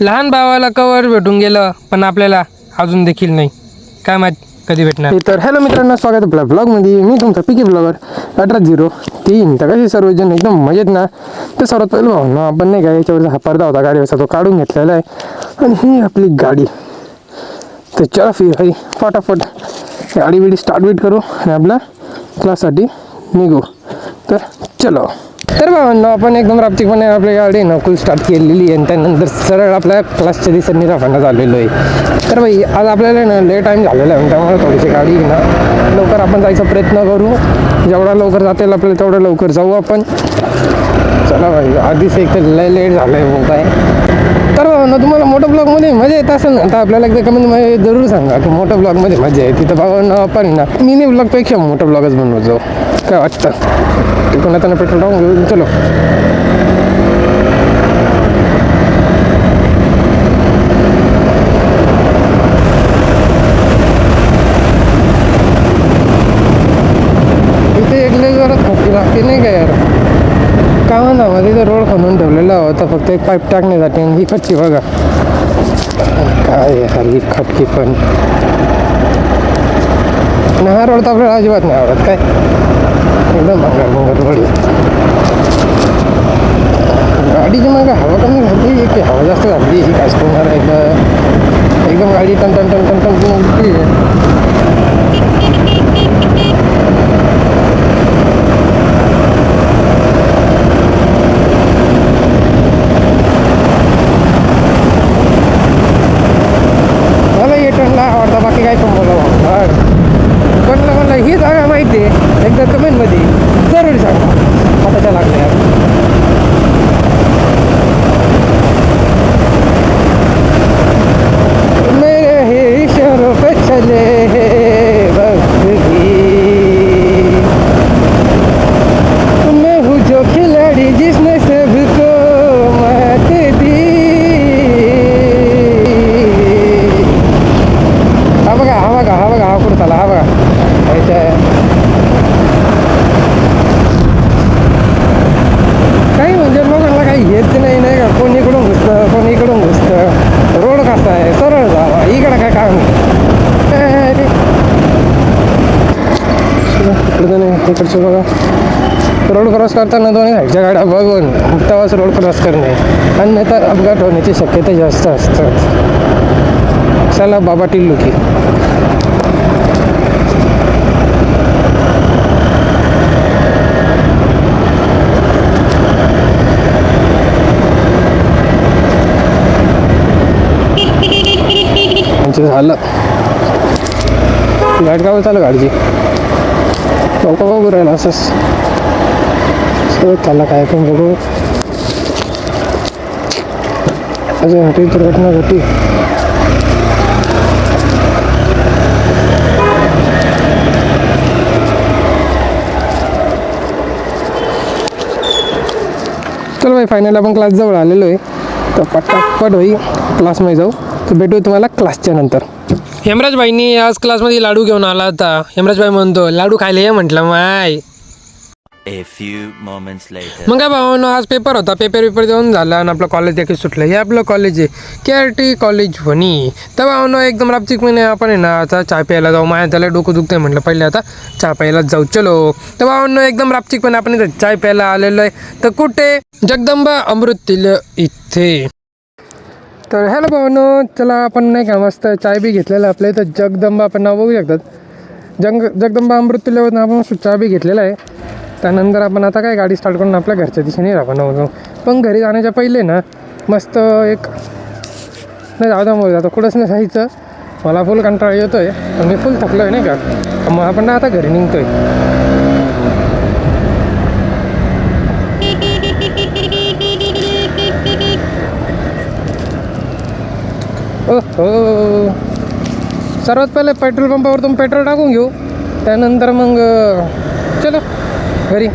लहान भावाला कवर भेटून गेलं, पण आपल्याला अजून देखील नाही. काय माहित कधी भेटणार. तर हॅलो मित्रांनो, स्वागत आपल्या ब्लॉगमध्ये. मी तुमचा पिकी ब्लॉगर 1803. तर कसे सर्वजण एकदम मजेत ना. तर सर्वात पहिलं भावना आपण नाही का याच्यावरचा हा पडदा होता गाडीवरचा, तो काढून घेतलेला आहे. आणि ही आपली गाडी. तर चला फिर भाई फटाफट गाडी बिडी स्टार्ट करू आणि आपल्या क्लाससाठी निघू. तर चलो. तर भावांनो, आपण एकदम रापचिकपणे आपली गाडी नकुल स्टार्ट केलेली आहे आणि त्यानंतर सरळ आपल्या क्लासच्या दिवसांनी राहण्यात आलेलो आहे. तर भाई आज आपल्याला ना लेट टाईम झालेला आहे, त्यामुळे थोडीशी गाडी ना लवकर आपण जायचा प्रयत्न करू. जेवढा लवकर जातील आपल्याला तेवढं लवकर जाऊ आपण. चला भाई, आधीच एक तर लय लेट झालं आहे मग काय. तर भावांनो, तुम्हाला मोठ्या ब्लॉगमध्ये मजा येत असेल ना, तर आपल्याला एकदा कमेंटमध्ये जरूर सांगा की मोठ्या ब्लॉगमध्ये मजा आहे. तिथं भावांनो आपण ना मिनी ब्लॉगपेक्षा मोठा ब्लॉगच बनवत जाऊ. काय वाटतं? तिकडून आता पेट्रोल टाकून घेऊन चलो. इथे एक लय जोरात खपकी लागते नाही का यार. काय म्हणा मध्ये तर रोड खणून ठेवलेला होता फक्त एक पाईप टाकण्यासाठी, आणि ही खटकी बघा काय यार, ही खटकी पण. आणि हा रोड तर आपल्याला अजिबात नाही आवडत. काय एकदम भंगार रोड. गाडीची मग हवा कमी झाली की हवा जास्त झाली ही काय होणार आहे. एकदम गाडी टन टन टन टन टन उठली. मला हे टनला आवडता, बाकी काय पण बोला. कोणाला ही जागा माहिती आहे एकदा कमेंटमध्ये जरूर सांगा. हाताच्या लागल्या मेरे हे इशारों पे चले वक्त भी, मैं हूँ जो खिलाड़ी जिसने सबको मात दी. हा बघा हा कुठं चाला, हा बघा काही म्हणजे लोकांना काही येत नाही का. कोण इकडून घुसतं, कोण इकडून घुसतं. रोड कसा आहे, सरळ जावा. इकडं काय काम इकडचं बघा. रोड क्रॉस करताना दोन्ही साईडच्या गाड्या बघून तेव्हाच रोड क्रॉस करणे, आणि नाही तर अपघात होण्याची शक्यता जास्त असतात. चला बाबा टिल्लू की. झालं लाईट का चालू गाडीची लवकर बघू राहिला असंच सगळं त्याला काय पण बघू. अजून हटी दुर्घटना घटी. चल भाई, फायनल आपण क्लास जवळ आलेलो आहे. तर पटापट भाई क्लासमध्ये जाऊ. तर भेटू तुम्हाला क्लासच्या नंतर. हेमराज भाईनी आज क्लासमध्ये लाडू घेऊन आला होता. हेमराज भाई म्हणतो लाडू खायला ये म्हटलं माय. मग काय भावानो, आज पेपर होता. पेपर देऊन झाला आणि आपलं कॉलेज देखील सुटलं. हे आपलं कॉलेज आहे KRT कॉलेज वणी. तर भावानो एकदम रापचिक महिने आपण आहे ना आता चहा प्यायला जाऊ. माझ्या त्याला डोकं दुखतंय म्हटलं पहिले आता चहा प्यायला जाऊ. चलो. तर भावानो एकदम रापचिकपणे आपण इथं चाय प्यायला आलेलो आहे. तर कुठे? जगदंबा अमृततुल्य इथे. तर हॅलो भावानो, चला आपण नाही का मस्त चाय बी घेतलेला आपल्या इथं. जगदंबा आपण नाव बघू शकतात. जगदंबा अमृततुल्यवर आपण चहा बी घेतलेला आहे. त्यानंतर आपण आता काय गाडी स्टार्ट करून आपल्या घरच्या दिशेने राहणार जाऊ. पण घरी जाण्याच्या पहिले ना मस्त एक नाही जाऊ आता कुठंच नाही जायचं. मला फुल कंटाळा येतो आहे, मी फुल थकलो आहे नाही का. मग आपण ना आता घरी निघतो आहे. हो, सर्वात पहिले पेट्रोल पंपावर तुम्ही पेट्रोल टाकून घेऊ. त्यानंतर मग चलो घरी.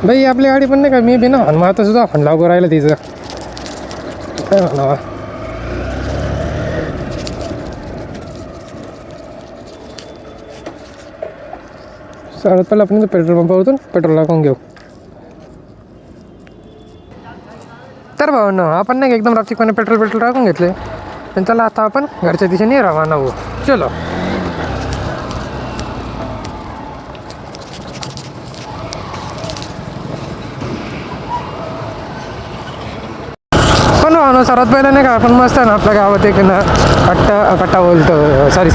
भाई आपली गाडी पण नाही का, मी बी ना हॉर्न मारता सुद्धा हॉर्न लागू राहिलं तिचं. काय म्हणावा. सर्वात पहिला आपण पेट्रोल पंपावरून पेट्रोल टाकून घेऊ. तर नमस्कार भावांनो, आपण नाही का एकदम रात्रीपणे पेट्रोल टाकून घेतले आणि चला आता आपण घरच्या दिशेने रवाना होऊ. चलो. पण भावांनो, सर्वात पहिलं नाही का आपण मस्त आहे ना आपल्या गावात एक ना कट्टा बोलतो सॉरी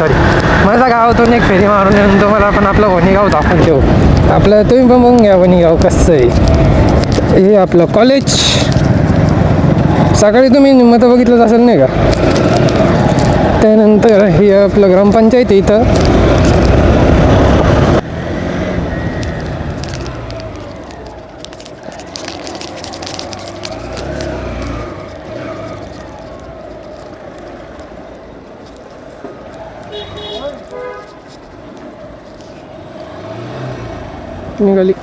माझ्या गावातून एक फेरी मारून येऊन तुम्हाला आपण आपलं वणीगाव दाखवून देऊ. आपलं तुम्ही पण बघून घ्या वणीगाव कसं आहे. हे आपलं कॉलेज. सकाळी तुम्ही मतं बघितलंच असेल नाही का. त्यानंतर हे आपलं ग्रामपंचायत इथं. निघाली.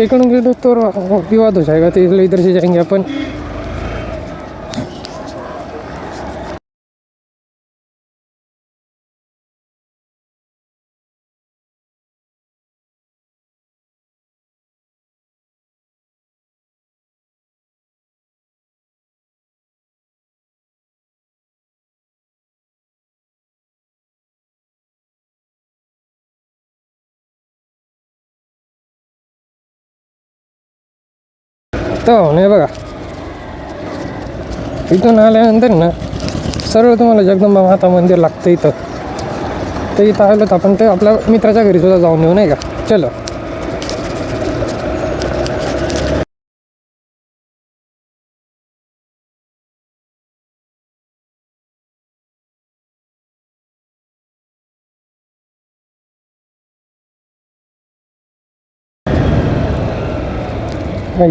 इकडून गेलो तर विवाद हो जाएगा, तो इसलिए इधर से जाएंगे अपन. तर नाही बघा, इथून आल्यानंतर ना सरळ तुम्हाला जगदंबा माता मंदिर लागतं इथं. तर इथं आलं तर आपण ते आपल्या मित्राच्या घरी सुद्धा जाऊन येऊ नाही का. चलो.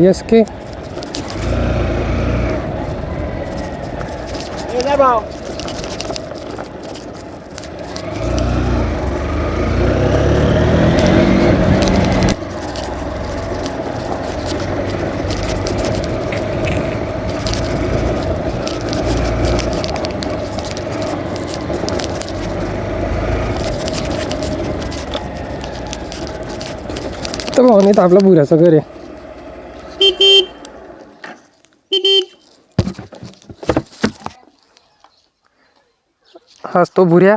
यस के तर भावने तर आपलं बुऱ्याचं घर आहे. हाच तो बुऱ्या.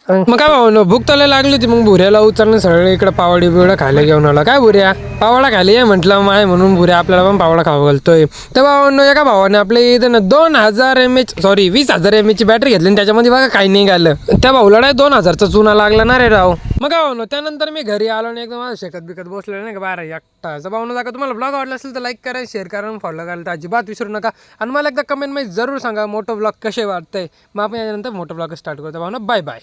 मग काय भाऊ भूक तर लागली होती. मग भुऱ्याला उचलणं सगळं इकडं पावडी बिवडा खायला घेऊन आला. काय भुऱ्या पावडा खायला ये म्हटलं माय म्हणून भुऱ्या आपल्याला पण पावडा खावा घालतोय. तर भावांनो एका भावाने आपल्या इथं ना 20,000 mAh ची बॅटरी घेतली आणि त्याच्यामध्ये बघा काही नाही घालं. त्या भाऊला 2,000चा चुना लागला ना रे राव. मग काय भाऊ त्यानंतर मी घरी आलो आणि एकदम शेकत बिकत बसलेलं नाही का बारा एकटा. भाऊ जर तुम्हाला ब्लॉग आवडला असेल तर लाईक करा, शेअर करा, फॉलो करायला तर अजिबात विसरू नका. आणि मला एकदा कमेंटमध्ये जरूर सांगा मोठं ब्लॉग कसे वाटतंय. मग आपण यानंतर मोठं ब्लॉग स्टार्ट करतो भाऊ. Bye bye.